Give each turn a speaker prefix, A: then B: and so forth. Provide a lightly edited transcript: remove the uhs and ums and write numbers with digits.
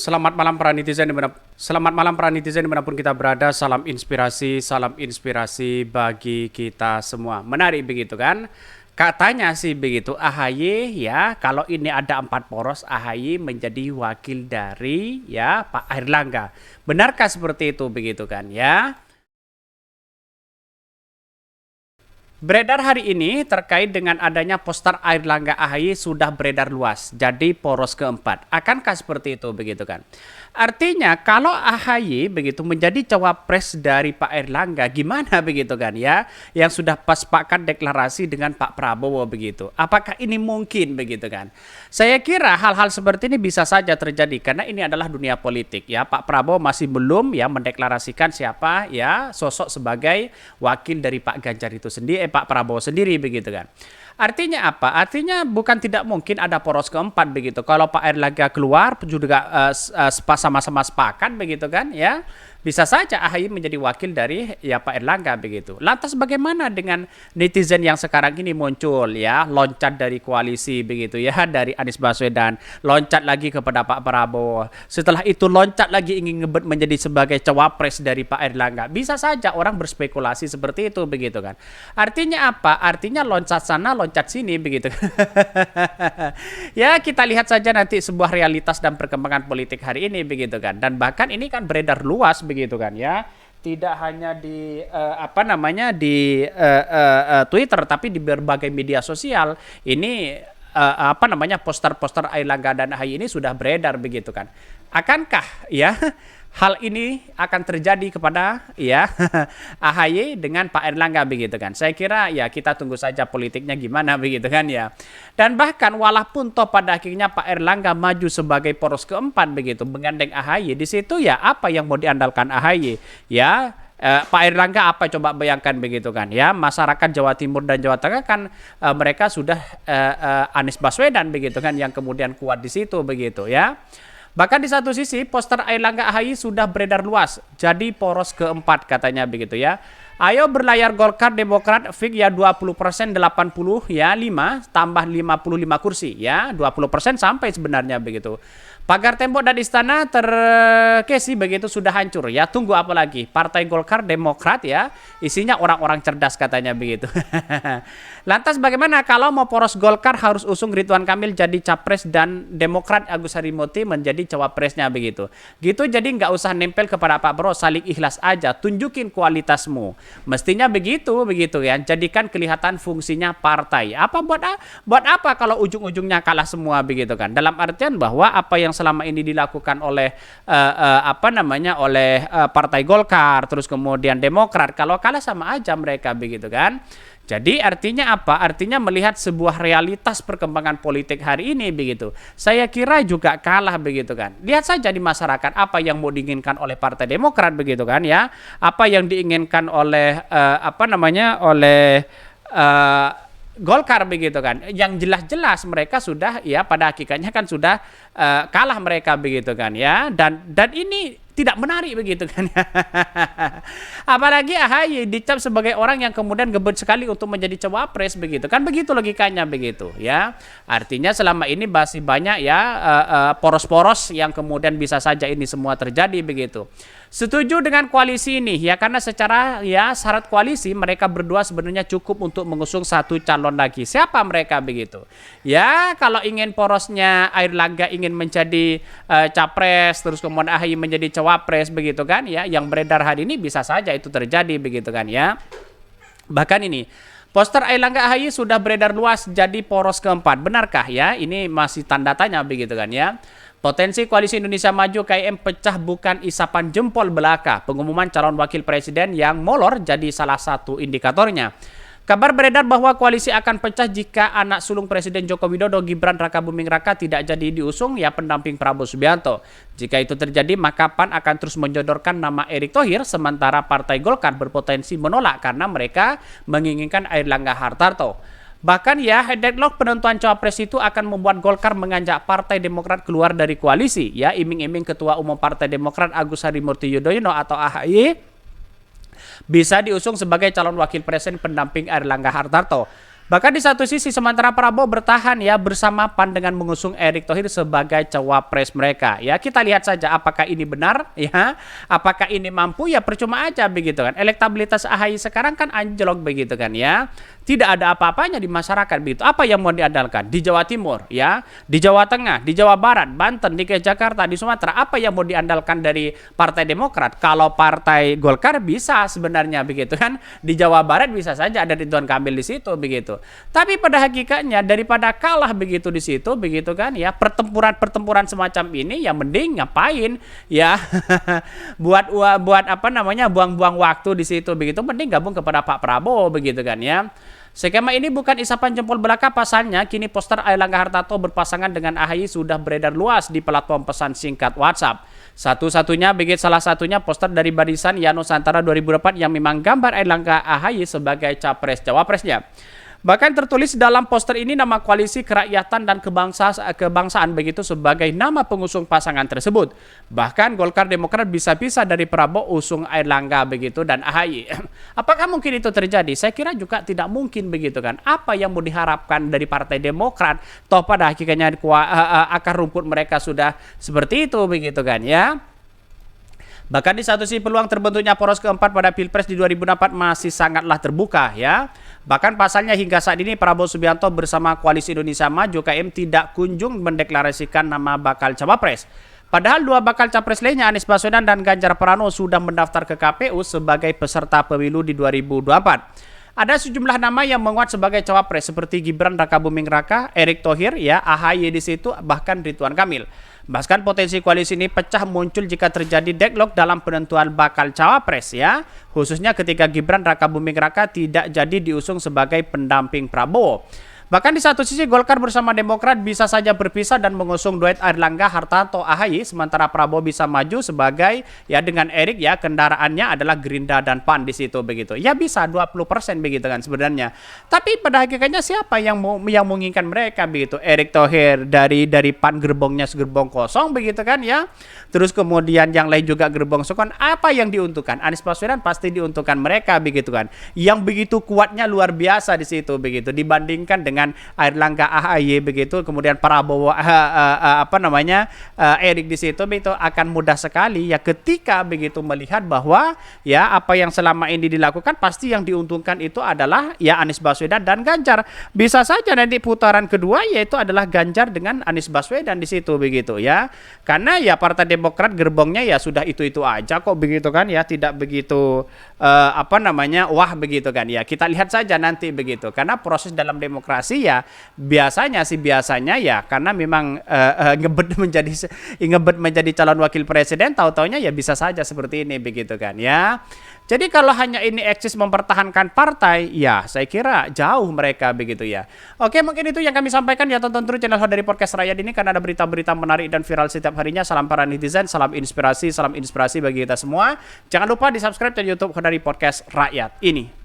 A: Selamat malam para netizen dimanapun kita berada. Salam inspirasi bagi kita semua. Menarik begitu kan? Katanya sih begitu, AHY ya, kalau ini ada 4 poros, AHY menjadi wakil dari ya Pak Airlangga. Benarkah seperti itu begitu kan ya? Beredar hari ini terkait dengan adanya poster Airlangga AHY sudah beredar luas. Jadi poros keempat. Akankah seperti itu begitu kan? Artinya kalau AHY begitu menjadi cawapres dari Pak Airlangga, gimana begitu kan ya? Yang sudah pas pakat deklarasi dengan Pak Prabowo begitu. Apakah ini mungkin begitu kan? Saya kira hal-hal seperti ini bisa saja terjadi karena ini adalah dunia politik ya. Pak Prabowo masih belum ya mendeklarasikan siapa ya sosok sebagai wakil dari Pak Ganjar itu sendiri. Pak Prabowo sendiri begitu kan. Artinya apa? Artinya bukan tidak mungkin ada poros keempat begitu. Kalau Pak Airlangga keluar juga sama-sama sepakat begitu kan ya. Bisa saja AHY menjadi wakil dari ya Pak Airlangga begitu. Lantas bagaimana dengan netizen yang sekarang ini muncul ya, loncat dari koalisi begitu ya, dari Anies Baswedan, loncat lagi kepada Pak Prabowo. Setelah itu loncat lagi ingin ngebet menjadi sebagai cawapres dari Pak Airlangga. Bisa saja orang berspekulasi seperti itu begitu kan. Artinya apa? Artinya loncat sana, loncat sini begitu. Ya, kita lihat saja nanti sebuah realitas dan perkembangan politik hari ini begitu kan. Dan bahkan ini kan beredar luas begitu kan ya, tidak hanya di Twitter tapi di berbagai media sosial ini poster-poster Airlangga dan AHY ini sudah beredar begitu kan. Akankah ya hal ini akan terjadi kepada ya AHY dengan Pak Airlangga begitu kan? Saya kira ya kita tunggu saja politiknya gimana begitu kan ya. Dan bahkan walaupun toh pada akhirnya Pak Airlangga maju sebagai poros keempat begitu menggandeng AHY, di situ ya apa yang mau diandalkan AHY ya. Pak Airlangga apa coba bayangkan begitu kan ya, masyarakat Jawa Timur dan Jawa Tengah kan mereka sudah Anies Baswedan begitu kan yang kemudian kuat di situ begitu ya. Bahkan di satu sisi poster Airlangga AHY sudah beredar luas. Jadi poros keempat katanya begitu ya. Ayo berlayar Golkar Demokrat fix ya 20% 80 ya 5 tambah 55 kursi ya 20% sampai sebenarnya begitu. Pagar tembok dan istana terkesi begitu sudah hancur ya. Tunggu apa lagi? Partai Golkar Demokrat ya isinya orang-orang cerdas katanya begitu. Lantas bagaimana kalau mau poros Golkar harus usung Ridwan Kamil jadi capres dan Demokrat Agus Harimurti menjadi cawapresnya begitu. Gitu jadi nggak usah nempel kepada Pak Prabowo, saling ikhlas aja, tunjukin kualitasmu. Mestinya begitu ya. Jadikan kelihatan fungsinya partai. Buat apa kalau ujung-ujungnya kalah semua begitu kan? Dalam artian bahwa apa yang selama ini dilakukan oleh Partai Golkar terus kemudian Demokrat kalau kalah sama aja mereka begitu kan. Jadi artinya apa? Artinya melihat sebuah realitas perkembangan politik hari ini begitu. Saya kira juga kalah begitu kan. Lihat saja di masyarakat apa yang mau diinginkan oleh Partai Demokrat begitu kan ya. Apa yang diinginkan oleh Golkar begitu kan. Yang jelas-jelas mereka sudah ya pada hakikatnya kan sudah kalah mereka begitu kan ya. Dan ini tidak menarik begitu kan. Apalagi AHY dicap sebagai orang yang kemudian gebet sekali untuk menjadi cawapres begitu kan, begitu logikanya begitu ya. Artinya selama ini masih banyak ya poros-poros yang kemudian bisa saja ini semua terjadi begitu. Setuju dengan koalisi ini ya, karena secara ya syarat koalisi mereka berdua sebenarnya cukup untuk mengusung satu calon lagi. Siapa mereka begitu? Ya kalau ingin porosnya Airlangga ingin menjadi capres terus kemudian AHY menjadi cawapres begitu kan ya, yang beredar hari ini bisa saja itu terjadi begitu kan ya. Bahkan ini poster Airlangga AHY sudah beredar luas jadi poros keempat. Benarkah ya? Ini masih tanda tanya begitu kan ya. Potensi Koalisi Indonesia Maju KIM pecah bukan isapan jempol belaka. Pengumuman calon wakil presiden yang molor jadi salah satu indikatornya. Kabar beredar bahwa koalisi akan pecah jika anak sulung Presiden Joko Widodo Gibran Rakabuming Raka tidak jadi diusung ya pendamping Prabowo Subianto. Jika itu terjadi maka PAN akan terus menjodorkan nama Erick Thohir, sementara Partai Golkar berpotensi menolak karena mereka menginginkan Airlangga Hartarto. Bahkan ya deadlock penentuan cawapres itu akan membuat Golkar mengajak Partai Demokrat keluar dari koalisi. Ya iming-iming Ketua Umum Partai Demokrat Agus Harimurti Yudhoyono atau AHY bisa diusung sebagai calon wakil presiden pendamping Airlangga Hartarto. Bahkan di satu sisi sementara Prabowo bertahan ya bersama PAN dengan mengusung Erick Thohir sebagai cawapres mereka. Ya kita lihat saja apakah ini benar ya, apakah ini mampu, ya percuma aja begitu kan. Elektabilitas AHY sekarang kan anjlok begitu kan ya. Tidak ada apa-apanya di masyarakat begitu. Apa yang mau diandalkan? Di Jawa Timur ya, di Jawa Tengah, di Jawa Barat, Banten, di Jakarta, di Sumatera, apa yang mau diandalkan dari Partai Demokrat? Kalau Partai Golkar bisa sebenarnya begitu kan. Di Jawa Barat bisa saja ada Ridwan Kamil di situ begitu. Tapi pada hakikatnya daripada kalah begitu di situ begitu kan ya, pertempuran semacam ini ya mending ngapain ya buat apa namanya buang-buang waktu di situ begitu, mending gabung kepada Pak Prabowo begitu kan ya. Skema ini bukan isapan jempol belaka, pasalnya kini poster Airlangga Hartarto berpasangan dengan AHY sudah beredar luas di platform pesan singkat WhatsApp. Salah satunya poster dari Barisan Ya Nusantara 2004 yang memang gambar Airlangga AHY sebagai capres-cawapresnya. Bahkan tertulis dalam poster ini nama koalisi kerakyatan dan kebangsaan begitu sebagai nama pengusung pasangan tersebut. Bahkan Golkar Demokrat bisa-bisa dari Prabowo usung Airlangga begitu dan AHY. Apakah mungkin itu terjadi? Saya kira juga tidak mungkin begitu kan. Apa yang mau diharapkan dari Partai Demokrat? Toh pada hakikatnya akar rumput mereka sudah seperti itu begitu kan ya. Bahkan di satu sisi peluang terbentuknya poros keempat pada Pilpres di 2004 masih sangatlah terbuka ya. Bahkan pasalnya hingga saat ini Prabowo Subianto bersama Koalisi Indonesia Maju KM tidak kunjung mendeklarasikan nama bakal cawapres. Padahal dua bakal capres lainnya Anies Baswedan dan Ganjar Pranowo sudah mendaftar ke KPU sebagai peserta pemilu di 2024. Ada sejumlah nama yang menguat sebagai cawapres seperti Gibran Rakabuming Raka, Erick Thohir ya, AHY di situ, bahkan Ridwan Kamil. Bahkan potensi koalisi ini pecah muncul jika terjadi deadlock dalam penentuan bakal cawapres ya, khususnya ketika Gibran Rakabuming Raka tidak jadi diusung sebagai pendamping Prabowo. Bahkan di satu sisi Golkar bersama Demokrat bisa saja berpisah dan mengusung duet Airlangga Hartarto AHY, sementara Prabowo bisa maju sebagai ya dengan Erick ya, kendaraannya adalah Gerindra dan PAN di situ begitu. Ya bisa 20% begitu kan sebenarnya. Tapi pada hakikatnya siapa yang menginginkan mereka begitu? Erick Thohir dari PAN gerbongnya gerbong kosong begitu kan ya. Terus kemudian yang lain juga gerbong sokon. Apa yang diuntungkan? Anies Baswedan pasti diuntungkan mereka begitu kan. Yang begitu kuatnya luar biasa di situ begitu dibandingkan dengan Airlangga AHY begitu, kemudian Prabowo Erick di situ begitu akan mudah sekali ya ketika begitu melihat bahwa ya apa yang selama ini dilakukan pasti yang diuntungkan itu adalah ya Anies Baswedan dan Ganjar. Bisa saja nanti putaran kedua yaitu adalah Ganjar dengan Anies Baswedan di situ begitu ya. Karena ya Partai Demokrat gerbongnya ya sudah itu aja kok begitu kan ya, tidak begitu wah begitu kan ya. Kita lihat saja nanti begitu. Karena proses dalam demokrasi ya biasanya ya karena memang ngebet menjadi calon wakil presiden, tahu-taunya ya bisa saja seperti ini begitu kan ya. Jadi kalau hanya ini eksis mempertahankan partai, ya saya kira jauh mereka begitu ya. Oke, mungkin itu yang kami sampaikan ya. Tonton terus channel dari Podcast Rakyat ini karena ada berita-berita menarik dan viral setiap harinya. Salam para netizen, salam inspirasi bagi kita semua. Jangan lupa di subscribe channel YouTube dari Podcast Rakyat ini.